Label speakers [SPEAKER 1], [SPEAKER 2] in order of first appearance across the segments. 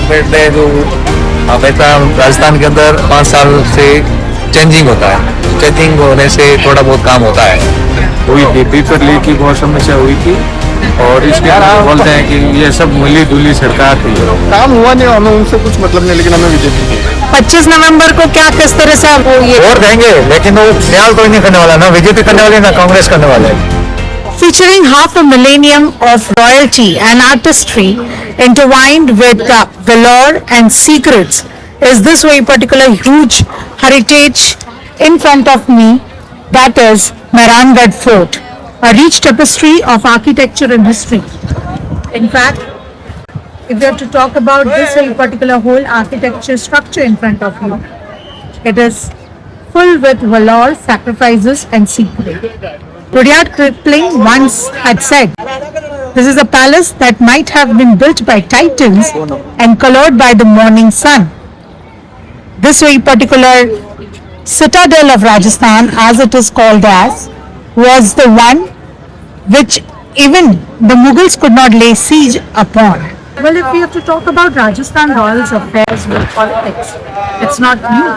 [SPEAKER 1] Government ने जो हमेशा राजस्थान के अंदर 5 साल से चेंजिंग होता है, चेंजिंग होने से थोड़ा बहुत काम होता है।
[SPEAKER 2] हुई थी पेपर लीक की बहुत समस्या हुई थी और इसके बाद बोलते हैं कि ये सब मिली जुली सरकार थी।
[SPEAKER 3] काम हुआ नहीं, हमें उनसे कुछ मतलब नहीं, लेकिन हमें बीजेपी की
[SPEAKER 4] 25 नवंबर को क्या किस तरह से वो ये
[SPEAKER 1] वोट देंगे, लेकिन वो ख्याल कोई नहीं करने वाला, ना बीजेपी करने वाले ना कांग्रेस करने वाले।
[SPEAKER 4] featuring half a millennium of royalty and artistry intertwined with valor and secrets is this very particular huge heritage in front of me, that is Mehrangarh Fort, a rich tapestry of architecture and history. In fact, if we have to talk about this very particular whole architecture structure in front of you, it is full with valor, sacrifices and secret. Rudyard Kipling once had said, "This is a palace that might have been built by titans and colored by the morning sun." This very particular citadel of Rajasthan, as it is called as, was the one which even the Mughals could not lay siege upon. Well, if we have to talk about Rajasthan Royals affairs with politics, it's not new.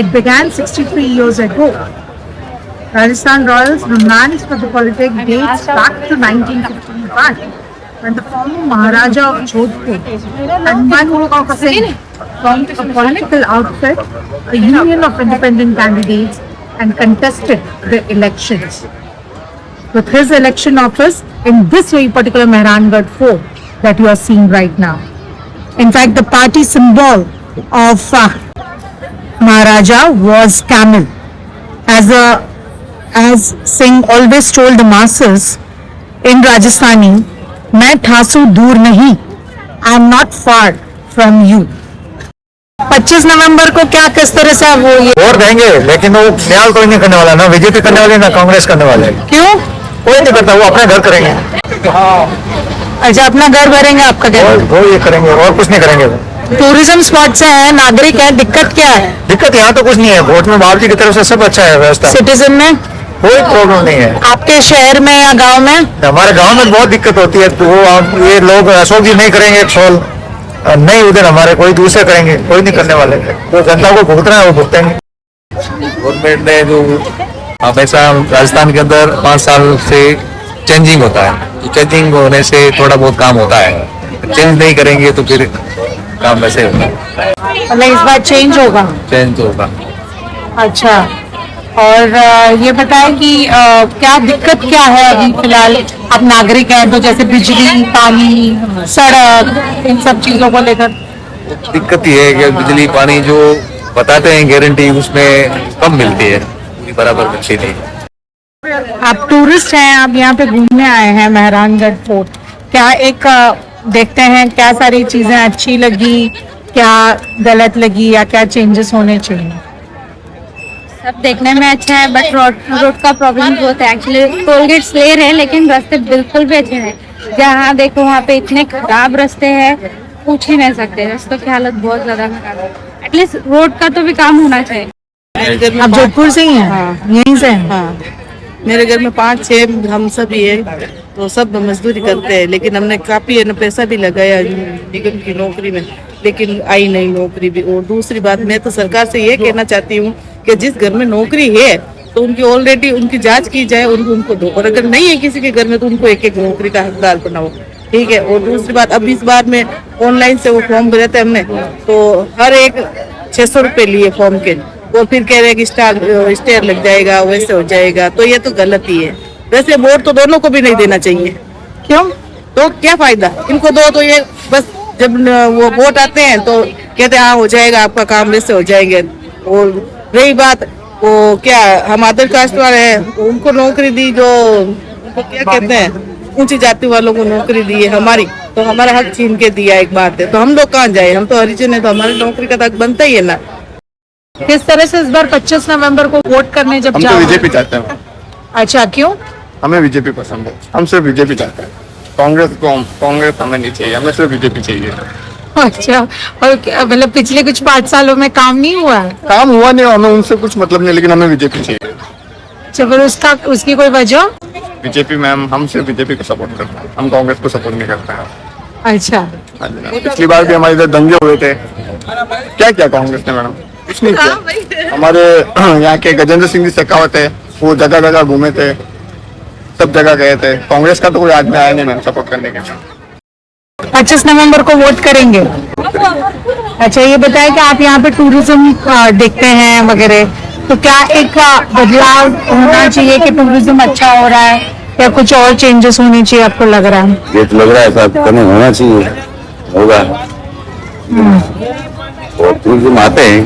[SPEAKER 4] It began 63 years ago. Rajasthan Royals' romance with the politics dates back to 1951, when the former Maharaja of Jodhpur, Hanman Singh, formed a political outfit, a union of independent candidates, and contested the elections. With his election office in this very particular Mehrangarh Fort that you are seeing right now. In fact, the party symbol of Maharaja was camel. As Singh always told the masses in Rajasthani, मैं ठासू दूर नहीं, I am not far from you. 25 नवंबर को क्या किस तरह से वो ये
[SPEAKER 1] वोट देंगे, लेकिन वो ख्याल कोई नहीं करने वाला, ना बीजेपी करने वाले ना कांग्रेस करने वाले।
[SPEAKER 4] क्यों?
[SPEAKER 1] कोई नहीं करता, वो अपना घर करेंगे।
[SPEAKER 4] अच्छा, अपना घर भरेंगे, आपका घर
[SPEAKER 1] वो ये करेंगे और कुछ नहीं करेंगे।
[SPEAKER 4] टूरिज्म स्पॉट से है, नागरिक है, दिक्कत क्या है?
[SPEAKER 1] दिक्कत यहाँ तो कुछ नहीं है, वोट में बाबू जी की तरफ से सब अच्छा है व्यवस्था,
[SPEAKER 4] सिटीजन में
[SPEAKER 1] कोई प्रॉब्लम नहीं है।
[SPEAKER 4] आपके शहर में या गांव में?
[SPEAKER 1] हमारे गांव में बहुत दिक्कत होती है, तो वो ये लोग अशोक जी नहीं करेंगे सोल, नहीं उधर हमारे कोई दूसरे करेंगे, कोई नहीं करने वाले। तो जनता को भुगतना है वो भुगतेंगे। गवर्नमेंट ने जो हमेशा राजस्थान के अंदर 5 साल से चेंजिंग होता है, तो चेंजिंग होने से थोड़ा बहुत काम होता है। चेंज नहीं करेंगे तो फिर काम वैसे होगा।
[SPEAKER 4] मतलब इस बार चेंज होगा?
[SPEAKER 1] चेंज होगा।
[SPEAKER 4] अच्छा, और ये बताएं कि क्या दिक्कत क्या है अभी फिलहाल? आप नागरिक हैं तो जैसे बिजली, पानी, सड़क, इन सब चीजों को लेकर
[SPEAKER 1] दिक्कत ये है कि बिजली पानी जो बताते हैं गारंटी, उसमें कम मिलती है, पूरी बराबर मिलती नहीं।
[SPEAKER 4] आप टूरिस्ट हैं, आप यहाँ पे घूमने आए हैं मेहरानगढ़ फोर्ट, क्या एक देखते हैं क्या सारी चीजें अच्छी लगी, क्या गलत लगी, या क्या चेंजेस होने चाहिए?
[SPEAKER 5] सब देखने में अच्छा है, बट रोड का प्रॉब्लम बहुत है। एक्चुअली टोल गेट्स ले रहे हैं, लेकिन रास्ते बिल्कुल भी अच्छे नहीं। जहाँ देखो वहाँ पे इतने खराब रास्ते हैं, पूछ ही नहीं सकते। रास्तों की हालत बहुत ज्यादा खराब है। एटलीस्ट रोड का तो भी काम होना चाहिए।
[SPEAKER 4] आप जोधपुर से ही हैं?
[SPEAKER 6] हाँ,
[SPEAKER 4] यहीं से हैं?
[SPEAKER 6] हाँ। मेरे घर में 5-6 हम सब ही है, तो सब मजदूरी करते हैं, लेकिन हमने काफी पैसा भी लगाया निगम की नौकरी में, लेकिन आई नहीं नौकरी भी। और दूसरी बात, मैं तो सरकार से ये कहना चाहती हूँ कि जिस घर में नौकरी है तो उनकी ऑलरेडी उनकी जांच की जाए, उनको दो, और अगर नहीं है किसी के घर में तो उनको एक नौकरी का हकदार बनाओ, ठीक है। और दूसरी बात, अब इस बार में ऑनलाइन से वो फॉर्म भरे थे हमने, तो हर एक 600 रुपए लिए फॉर्म के, और फिर कह रहे हैं कि स्टेयर लग जाएगा, वैसे हो जाएगा, तो ये तो गलत ही है। वैसे वोट तो दोनों को भी नहीं देना चाहिए।
[SPEAKER 4] क्यों?
[SPEAKER 6] तो क्या फायदा इनको दो, तो ये बस जब वो वोट आते हैं तो कहते हैं हाँ हो जाएगा आपका काम, वैसे हो जाएंगे। और रही बात वो क्या, हम अदर कास्ट वाले हैं, उनको नौकरी दी, जो उनको क्या कहते हैं ऊंची जाति वालों को नौकरी दी है हमारी, तो हमारा हक छीन के दिया एक बात है। तो हम लोग कहाँ जाए, हम तो हरिजन है, तो हमारी नौकरी का हक बनता ही है ना।
[SPEAKER 4] किस तरह से इस बार 25 नवंबर को वोट करने जब
[SPEAKER 3] हम तो बीजेपी चाहते हैं।
[SPEAKER 4] अच्छा, क्यों?
[SPEAKER 3] हमें बीजेपी पसंद है, हम सिर्फ बीजेपी चाहते हैं। कांग्रेस हमें नहीं चाहिए, हमें सिर्फ बीजेपी चाहिए।
[SPEAKER 4] अच्छा, और मतलब पिछले कुछ 5 सालों में काम नहीं हुआ है?
[SPEAKER 3] काम हुआ नहीं, हमें उनसे कुछ मतलब नहीं, लेकिन हमें बीजेपी चाहिए।
[SPEAKER 4] अच्छा, फिर उसकी कोई वजह?
[SPEAKER 3] बीजेपी मैम, हम सिर्फ बीजेपी को सपोर्ट करते हैं, हम कांग्रेस को सपोर्ट नहीं करते हैं।
[SPEAKER 4] अच्छा,
[SPEAKER 3] हाँ जी मैडम। पिछली बार भी हमारे इधर दंगे हुए थे। क्या किया कांग्रेस ने मैडम? कुछ नहीं किया। हमारे यहाँ के गजेंद्र सिंह जी शेखावत है, वो जगह जगह घूमे थे, सब जगह गए थे। कांग्रेस का तो कोई आदमी आया नहीं मैम सपोर्ट करने के लिए।
[SPEAKER 4] 25 नवंबर को वोट करेंगे। अच्छा, ये बताएं कि आप यहाँ पे टूरिज्म देखते हैं वगैरह, तो क्या एक बदलाव होना चाहिए कि टूरिज्म अच्छा हो रहा है या कुछ और चेंजेस होने चाहिए, आपको लग रहा है?
[SPEAKER 7] ये तो लग रहा है साहब कमी होना चाहिए, होगा। और टूरिज्म आते हैं,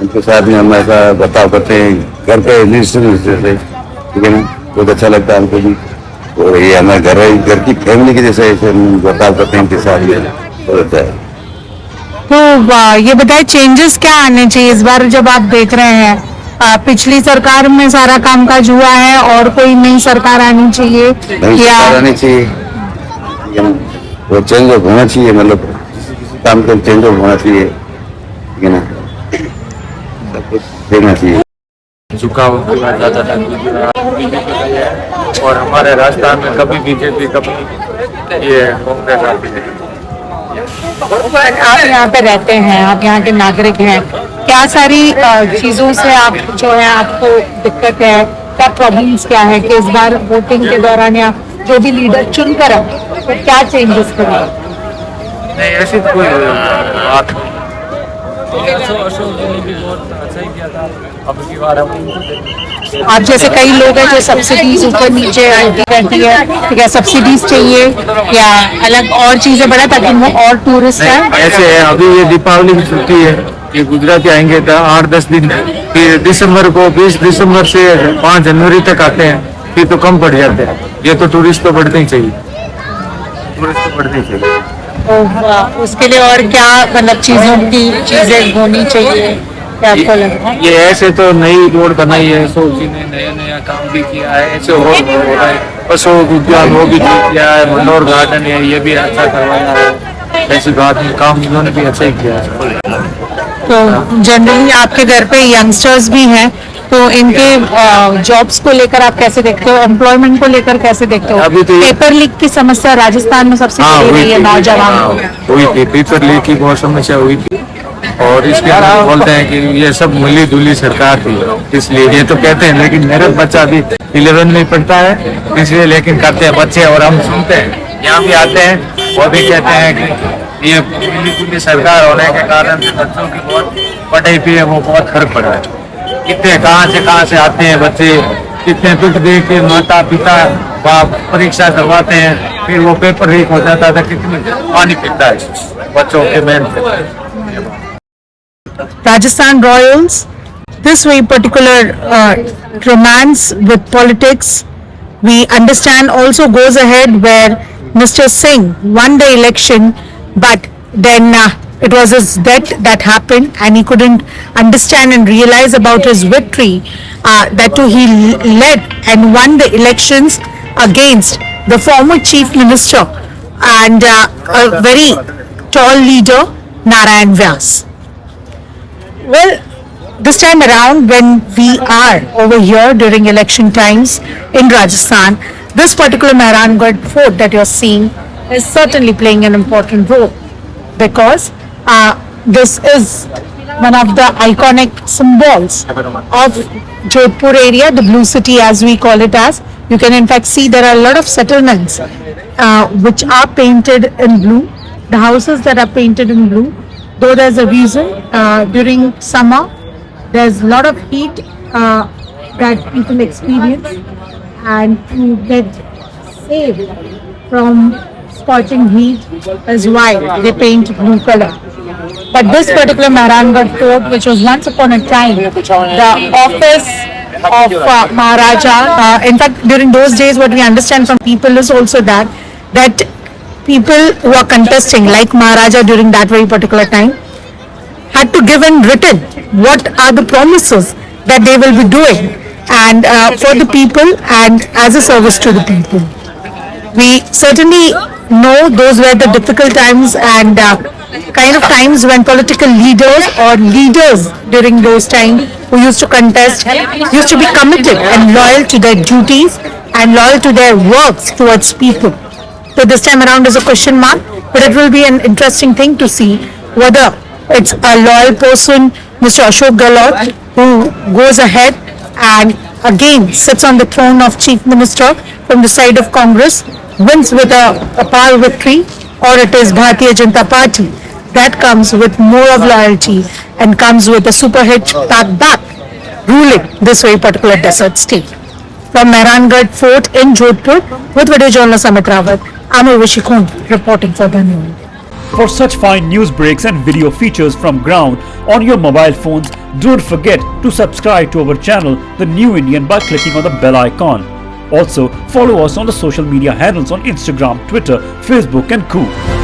[SPEAKER 7] उनके साथ में हम ऐसा बर्ताव करते हैं घर पे से, ठीक है ना, बहुत अच्छा लगता है हमको भी। और ये हमारे घर की फैमिली के जैसे ऐसे हम बर्ताव करते हैं इनके साथ, ये बहुत अच्छा है।
[SPEAKER 4] तो ये बताएं चेंजेस क्या आने चाहिए इस बार जब आप देख रहे हैं? पिछली सरकार में सारा कामकाज हुआ है और कोई नई सरकार आनी चाहिए
[SPEAKER 7] नहीं
[SPEAKER 4] या
[SPEAKER 7] सरकार आनी चाहिए, ठीक है ना, वो चेंज होना चाहिए, मतलब किसी काम का चेंज होना चाहिए, ठीक है ना, सब कुछ देखना चाहिए।
[SPEAKER 2] झुकाव पूरा जाता था और हमारे राजस्थान में कभी बीजेपी कभी ये कांग्रेस आती है।
[SPEAKER 4] आप यहाँ पे रहते हैं, आप यहाँ के नागरिक हैं, क्या सारी चीजों से आप जो है आपको दिक्कत है, क्या प्रॉब्लम्स क्या है कि इस बार वोटिंग के दौरान या जो भी लीडर चुनकर तो क्या चेंजेस करें?
[SPEAKER 2] नहीं ऐसी तो कोई बात नहीं। अशोक जी ने भी बहुत अच्छा ही किया था, अब की बार हम
[SPEAKER 4] आप जैसे कई लोग हैं जो सब्सिडीज ऊपर नीचे होती रहती है, तो क्या सब्सिडीज चाहिए या अलग और चीजें बढ़ा ताकि वो और टूरिस्ट
[SPEAKER 2] नहीं,
[SPEAKER 4] है?
[SPEAKER 2] ऐसे है। अभी ये दीपावली की छुट्टी है, ये गुजराती आएंगे तो 8-10 दिन, फिर दिसंबर को 20 दिसंबर से 5 जनवरी तक आते हैं, फिर तो कम पड़ जाते हैं। ये तो टूरिस्ट तो बढ़ते ही चाहिए, टूरिस्ट तो बढ़ते ही चाहिए।
[SPEAKER 4] तो उसके लिए और क्या मतलब चीजें होनी चाहिए क्या आपको लग रहा है?
[SPEAKER 2] ये ऐसे तो नई रोड बनाई है, अशोक जी ने नया काम भी किया है, ऐसे हो रहा है। अशोक उद्यान वो भी किया है, मनोहर गार्डन है, ये भी अच्छा करवाया है। ऐसी बात नहीं, काम इन्होंने भी अच्छा ही किया है।
[SPEAKER 4] तो जनरली आपके घर पे यंगस्टर्स भी हैं, तो इनके जॉब्स को लेकर आप कैसे देखते हो, एम्प्लॉयमेंट को लेकर कैसे देखते हो?
[SPEAKER 2] अभी तो ये-
[SPEAKER 4] पेपर लीक की समस्या राजस्थान में सबसे बड़ी रही है नौजवान को।
[SPEAKER 2] हुई थी, पेपर लीक की बहुत समस्या हुई थी और इसके अंदर बोलते हैं कि ये सब मिली जुली सरकार थी, इसलिए ये तो कहते हैं। लेकिन मेरा बच्चा अभी 11 में पढ़ता है, इसलिए लेकिन करते हैं बच्चे और हम सुनते हैं, यहाँ भी आते हैं, वो भी कहते हैं कि ये मिली जुली सरकार होने के कारण से बच्चों की बहुत पढ़ाई पे वो बहुत फर्क पड़ रहा है। कितने कहाँ से आते हैं बच्चे, कितने दुख देख के माता पिता बाप परीक्षा करवाते हैं, फिर वो पेपर लीक हो जाता था, कितनी पानी पीता है बच्चों के मेहनत।
[SPEAKER 4] Rajasthan Royals, this very particular romance with politics, we understand also goes ahead where Mr. Singh won the election, but then it was his death that happened and he couldn't understand and realize about his victory. That too he led and won the elections against the former chief minister and a very tall leader, Narayan Vyas. Well, this time around when we are over here during election times in Rajasthan, this particular Mehrangarh fort that you're seeing is certainly playing an important role because this is one of the iconic symbols of Jodhpur area, the blue city as we call it as. You can in fact see there are a lot of settlements which are painted in blue, the houses that are painted in blue. Though there's a reason, during summer, there's a lot of heat that people experience, and to get saved from scorching heat is why they paint blue color. But this particular Mehrangarh fort, which was once upon a time the office of Maharaja, in fact during those days what we understand from people is also that people who are contesting like Maharaja during that very particular time had to give in written what are the promises that they will be doing and for the people and as a service to the people. We certainly know those were the difficult times and kind of times when political leaders or leaders during those times who used to contest used to be committed and loyal to their duties and loyal to their works towards people. So this time around is a question mark, but it will be an interesting thing to see whether it's a loyal person, Mr. Ashok Gehlot, who goes ahead and again sits on the throne of Chief Minister from the side of Congress, wins with a power victory, or it is Bharatiya Janata Party that comes with more of loyalty and comes with a super hit back ruling this very particular desert state. From Mehrangarh Fort in Jodhpur, with video journalist Amit Rawat, I'm Urvashi Khund reporting for the New India.
[SPEAKER 8] For such fine news breaks and video features from ground on your mobile phones, don't forget to subscribe to our channel, The New Indian, by clicking on the bell icon. Also, follow us on the social media handles on Instagram, Twitter, Facebook and Coup.